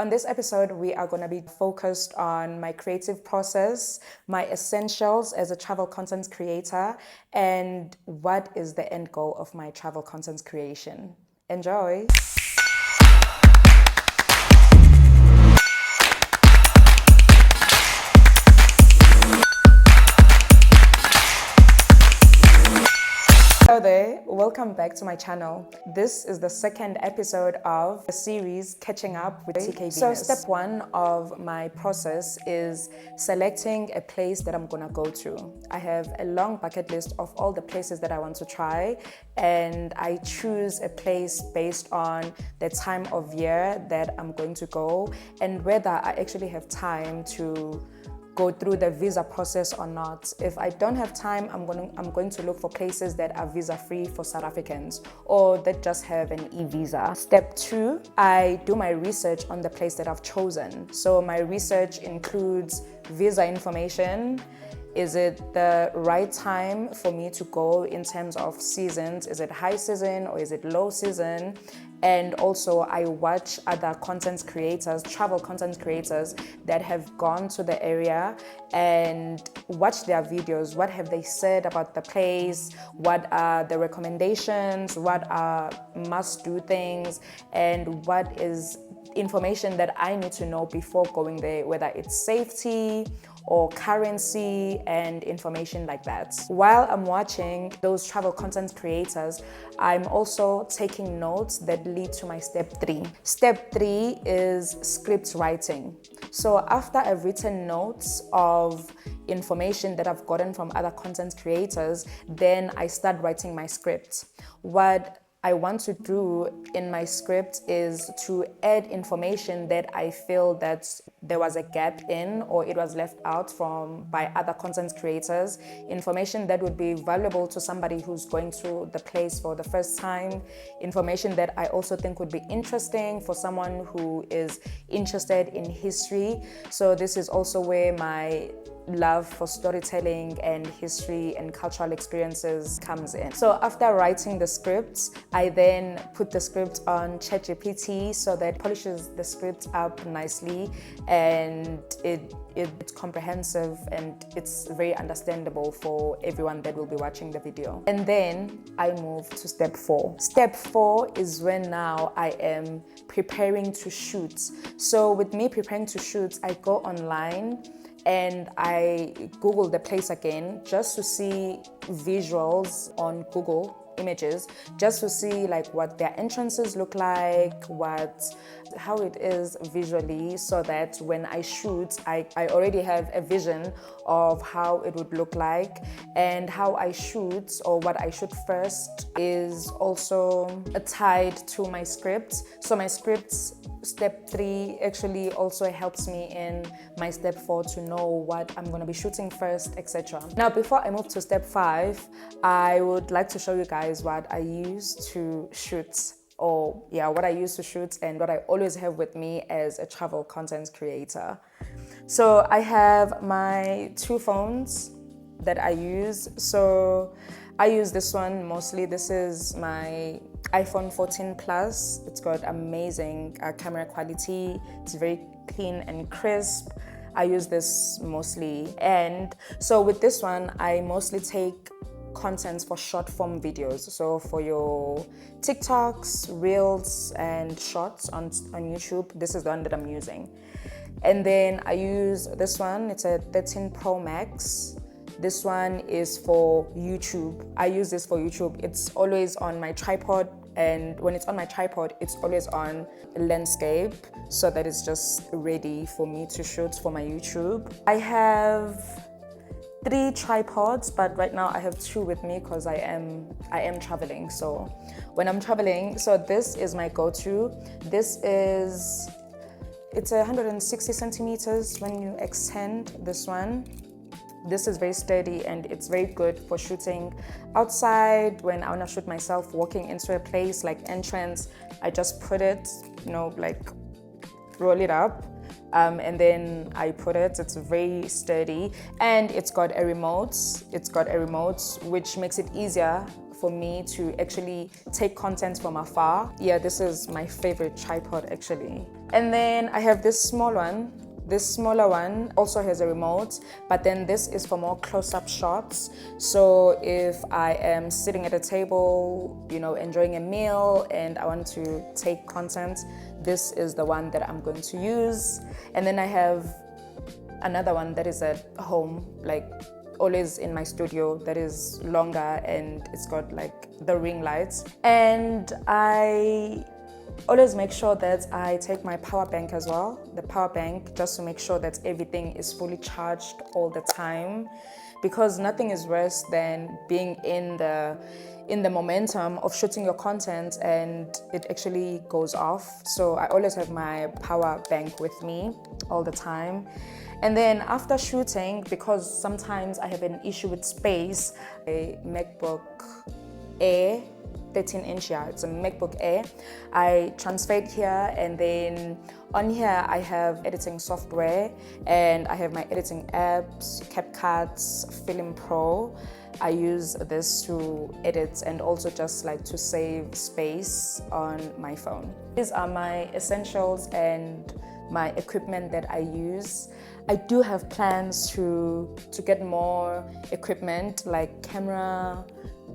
On this episode, we are going to be focused on my creative process, my essentials as a travel content creator, and what is the end goal of my travel content creation. Enjoy! Hello there, welcome back to my channel. This is the second episode of the series Catching Up with TeekayVenus. So step one of my process is selecting a place that I'm gonna go to. I have a long bucket list of all the places that I want to try, and I choose a place based on the time of year that I'm going to go and whether I actually have time to go through the visa process or not. If I don't have time, I'm going to look for places that are visa-free for South Africans or that just have an e-visa. Step two, I do my research on the place that I've chosen. So my research includes visa information. Is it the right time for me to go in terms of seasons? Is it high season or is it low season? And also I watch other content creators, travel content creators that have gone to the area and watch their videos. What have they said about the place? What are the recommendations? What are must-do things? And what is information that I need to know before going there, whether it's safety or currency and information like that. While I'm watching those travel content creators, I'm also taking notes that lead to my step three. Step three is script writing. So after I've written notes of information that I've gotten from other content creators, then I start writing my script. What I want to do in my script is to add information that I feel that there was a gap in or it was left out by other content creators, information that would be valuable to somebody who's going to the place for the first time, information that I also think would be interesting for someone who is interested in history. So this is also where my love for storytelling and history and cultural experiences comes in. So after writing the script, I then put the script on ChatGPT so that it polishes the script up nicely and it's comprehensive and it's very understandable for everyone that will be watching the video. And then I move to step four. Step four is when now I am preparing to shoot. So with me preparing to shoot, I go online and I Google the place again just to see visuals on Google Images, just to see like what their entrances look like, how it is visually, so that when I shoot, I already have a vision of how it would look like. And how I shoot, or what I shoot first, is also tied to my script. So my script, step three, actually also helps me in my step four to know what I'm going to be shooting first, etc. Now, before I move to step five, I would like to show you guys what I use to shoot, what I use to shoot and what I always have with me as a travel content creator. So I have my two phones that I use. So I use this one mostly. This is my iPhone 14 Plus. It's got amazing camera quality. It's very clean and crisp. I use this mostly. And so with this one, I mostly take contents for short form videos. So for your TikToks, Reels, and Shorts on YouTube, this is the one that I'm using. And then I use this one. It's a 13 Pro Max. This one is for YouTube. I use this for YouTube. It's always on my tripod, and when it's on my tripod, it's always on landscape so that it's just ready for me to shoot for my YouTube. I have 3 tripods, but right now I have 2 with me because I am traveling. So when I'm traveling, so this is my go-to. It's 160 centimeters when you extend this one. This is very sturdy and it's very good for shooting outside. When I want to shoot myself walking into a place like entrance, I just put it, like roll it up. And then I put it. It's very sturdy and it's got a remote. Which makes it easier for me to actually take content from afar. Yeah, this is my favorite tripod actually. And then I have this small one. This smaller one also has a remote, but then this is for more close-up shots. So if I am sitting at a table, enjoying a meal and I want to take content, this is the one that I'm going to use. And then I have another one that is at home, like always in my studio, that is longer and it's got like the ring lights. And I always make sure that I take my power bank as well, the power bank, just to make sure that everything is fully charged all the time, because nothing is worse than being in the momentum of shooting your content and it actually goes off. So I always have my power bank with me all the time. And then after shooting, because sometimes I have an issue with space, a MacBook Air 13-inch, it's a MacBook Air. I transfer it here, and then on here I have editing software and I have my editing apps, CapCut, Film Pro. I use this to edit and also just like to save space on my phone. These are my essentials and my equipment that I use. I do have plans to get more equipment like camera,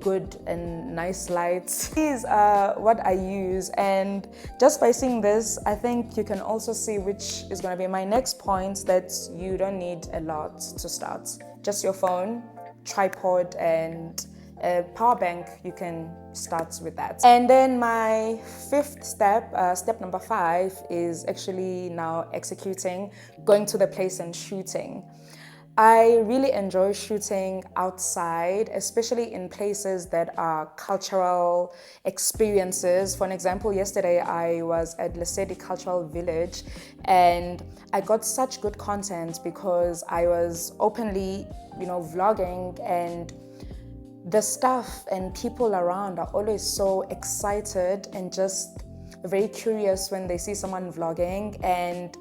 good and nice lights. These are what I use, and just by seeing this, I think you can also see which is going to be my next point, that you don't need a lot to start. Just your phone, tripod and a power bank, you can start with that. And then my fifth step, step number 5, is actually now executing, going to the place and shooting. I really enjoy shooting outside, especially in places that are cultural experiences. For an example, yesterday I was at Lesedi Cultural Village and I got such good content because I was openly, vlogging, and the staff and people around are always so excited and just very curious when they see someone vlogging. And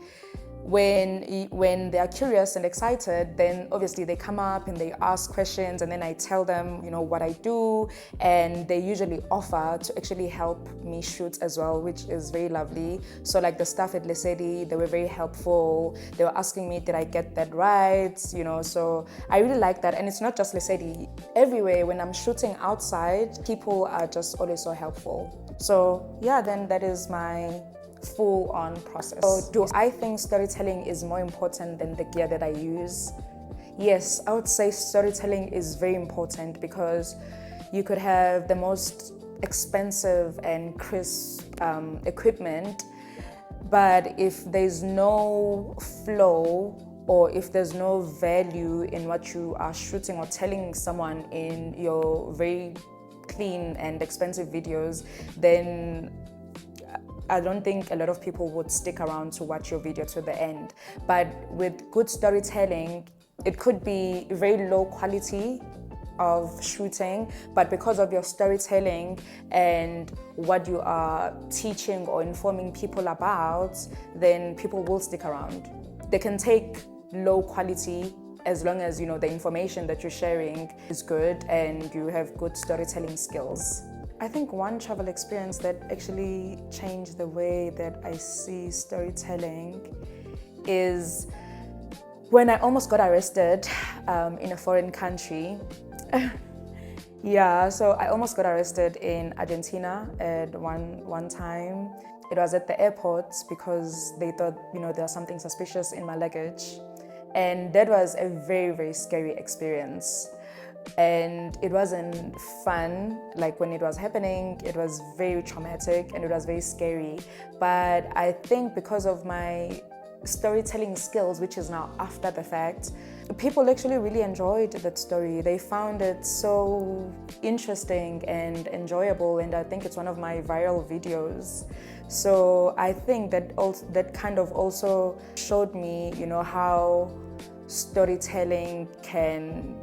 when they are curious and excited, then obviously they come up and they ask questions, and then I tell them, what I do, and they usually offer to actually help me shoot as well, which is very lovely. So like the staff at Lesedi, they were very helpful. They were asking me, did I get that right? So I really like that. And it's not just Lesedi. Everywhere when I'm shooting outside, people are just always so helpful. So yeah, then that is my full-on process. So do I think storytelling is more important than the gear that I use? Yes, I would say storytelling is very important, because you could have the most expensive and crisp equipment, but if there's no flow or if there's no value in what you are shooting or telling someone in your very clean and expensive videos, then I don't think a lot of people would stick around to watch your video to the end. But with good storytelling, it could be very low quality of shooting, but because of your storytelling and what you are teaching or informing people about, then people will stick around. They can take low quality as long as the information that you're sharing is good and you have good storytelling skills. I think one travel experience that actually changed the way that I see storytelling is when I almost got arrested in a foreign country. Yeah, so I almost got arrested in Argentina at one time. It was at the airport because they thought, there was something suspicious in my luggage. And that was a very, very scary experience. And it wasn't fun. Like when it was happening, it was very traumatic and it was very scary. But I think because of my storytelling skills, which is now after the fact, people actually really enjoyed that story. They found it so interesting and enjoyable, and I think it's one of my viral videos. So I think that kind of also showed me, how storytelling can,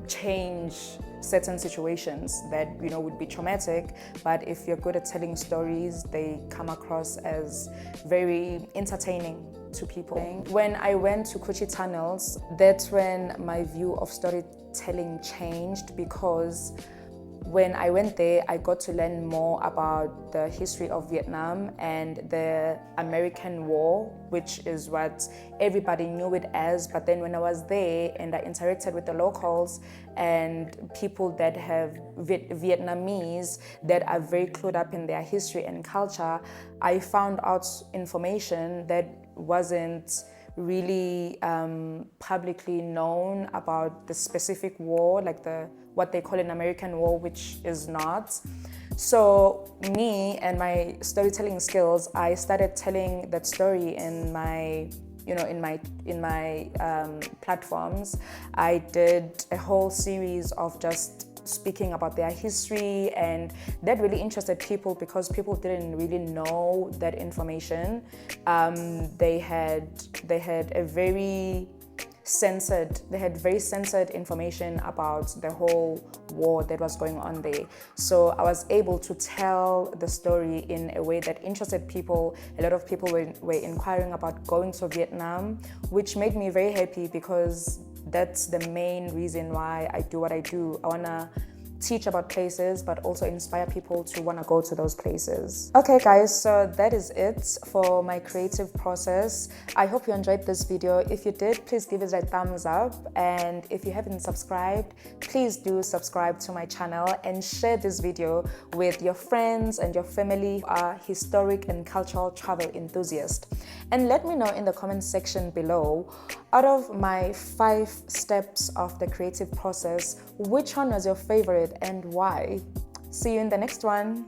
change certain situations that would be traumatic, but if you're good at telling stories, they come across as very entertaining to people. When I went to Kochi tunnels, that's when my view of storytelling changed, because when I went there, I got to learn more about the history of Vietnam and the American War, which is what everybody knew it as. But then when I was there and I interacted with the locals and people that have Vietnamese that are very clued up in their history and culture, I found out information that wasn't really publicly known about the specific war, like what they call an American war, which is not. So me and my storytelling skills, I started telling that story in my platforms. I did a whole series of just speaking about their history, and that really interested people because people didn't really know that information. They had very censored information about the whole war that was going on there. So I was able to tell the story in a way that interested people. A lot of people were inquiring about going to Vietnam, which made me very happy because that's the main reason why I do what I do. I wanna teach about places, but also inspire people to want to go to those places. Okay guys, so that is it for my creative process. I hope you enjoyed this video. If you did, please give it a thumbs up, and if you haven't subscribed, please do subscribe to my channel and share this video with your friends and your family who are historic and cultural travel enthusiasts. And let me know in the comment section below, out of my 5 steps of the creative process, which one was your favorite and why? See you in the next one.